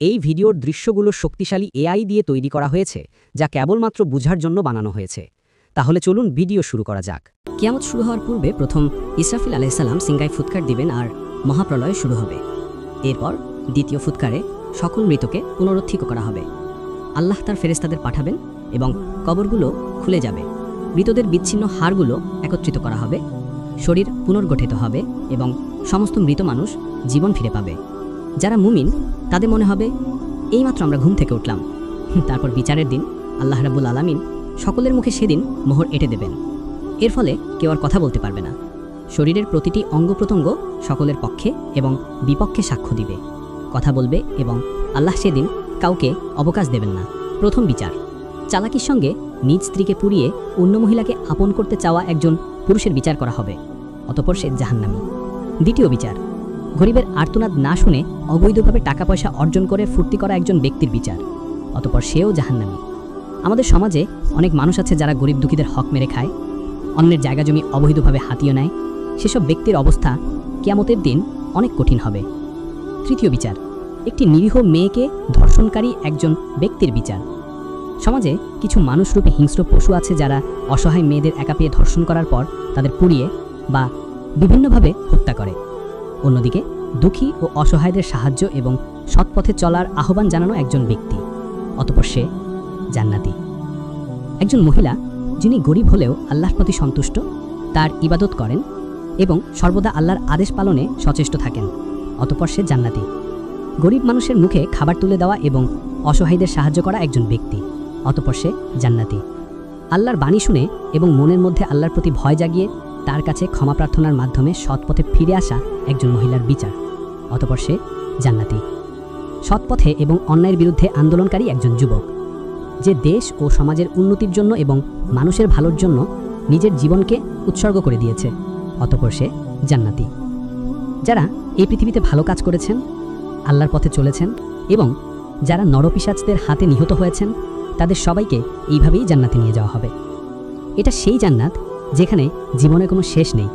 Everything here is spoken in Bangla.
এই ভিডিওর দৃশ্যগুলো শক্তিশালী এআই দিয়ে তৈরি করা হয়েছে, যা কেবলমাত্র বুঝার জন্য বানানো হয়েছে। তাহলে চলুন ভিডিও শুরু করা যাক। কিয়ামত শুরু হওয়ার পূর্বে প্রথম ইসরাফিল আলাইহিসসালাম সিংগায় ফুৎকার দিবেন আর মহাপ্রলয় শুরু হবে। এরপর দ্বিতীয় ফুৎকারে সকল মৃতকে পুনরুত্থিত করা হবে। আল্লাহ তার ফেরেশতাদের পাঠাবেন এবং কবরগুলো খুলে যাবে। মৃতদের বিচ্ছিন্ন হাড়গুলো একত্রিত করা হবে, শরীর পুনর্গঠিত হবে এবং সমস্ত মৃত মানুষ জীবন ফিরে পাবে। যারা মুমিন তাদের মনে হবে এইমাত্র আমরা ঘুম থেকে উঠলাম। তারপর বিচারের দিন আল্লাহ রাব্বুল আলামিন সকলের মুখে সেদিন মোহর এঁটে দেবেন। এর ফলে কেউ আর কথা বলতে পারবে না। শরীরের প্রতিটি অঙ্গ প্রত্যঙ্গ সকলের পক্ষে এবং বিপক্ষে সাক্ষ্য দিবে, কথা বলবে এবং আল্লাহ সেদিন কাউকে অবকাশ দেবেন না। প্রথম বিচার, চালাকির সঙ্গে নিজ স্ত্রীকে পুড়িয়ে অন্য মহিলাকে আপন করতে চাওয়া একজন পুরুষের বিচার করা হবে, অতঃপর সে জাহান্নামী। দ্বিতীয় বিচার, গরিবের আর্তনাদ না শুনে অবৈধভাবে টাকা পয়সা অর্জন করে ফুর্তি করা একজন ব্যক্তির বিচার, অতঃপর সেও জাহান্নামী। আমাদের সমাজে অনেক মানুষ আছে যারা গরিব দুঃখীদের হক মেরে খায়, অন্যের জায়গা জমি অবৈধভাবে হাতিয়ে নেয়। সেসব ব্যক্তির অবস্থা কিয়ামতের দিন অনেক কঠিন হবে। তৃতীয় বিচার, একটি নিরীহ মেয়েকে ধর্ষণকারী একজন ব্যক্তির বিচার। সমাজে কিছু মানুষরূপী হিংস্র পশু আছে যারা অসহায় মেয়েদের একা পেয়ে ধর্ষণ করার পর তাদের পুড়িয়ে বা বিভিন্নভাবে হত্যা করে। অন্যদিকে দুঃখী ও অসহায়দের সাহায্য এবং সৎপথে চলার আহ্বান জানানো একজন ব্যক্তি, অতঃপর সে জান্নাতি। একজন মহিলা যিনি গরিব হলেও আল্লাহর প্রতি সন্তুষ্ট, তার ইবাদত করেন এবং সর্বদা আল্লাহর আদেশ পালনে সচেষ্ট থাকেন, অতঃপর সে জান্নাতি। গরিব মানুষের মুখে খাবার তুলে দেওয়া এবং অসহায়দের সাহায্য করা একজন ব্যক্তি, অতঃপর সে জান্নাতি। আল্লাহর বাণী শুনে এবং মনের মধ্যে আল্লাহর প্রতি ভয় জাগিয়ে তার কাছে ক্ষমা প্রার্থনার মাধ্যমে সৎপথে ফিরে আসা একজন মহিলার বিচার, অতঃপর সে জান্নাতি। সৎপথে এবং অন্যায়ের বিরুদ্ধে আন্দোলনকারী একজন যুবক, যে দেশ ও সমাজের উন্নতির জন্য এবং মানুষের ভালোর জন্য নিজের জীবনকে উৎসর্গ করে দিয়েছে, অতঃপর সে জান্নাতি। যারা এই পৃথিবীতে ভালো কাজ করেছেন, আল্লাহর পথে চলেছেন এবং যারা নরপিশাচদের হাতে নিহত হয়েছেন, তাদের সবাইকে এইভাবেই জান্নাতে নিয়ে যাওয়া হবে। এটা সেই জান্নাত যেখানে জীবনে কোনো শেষ নেই।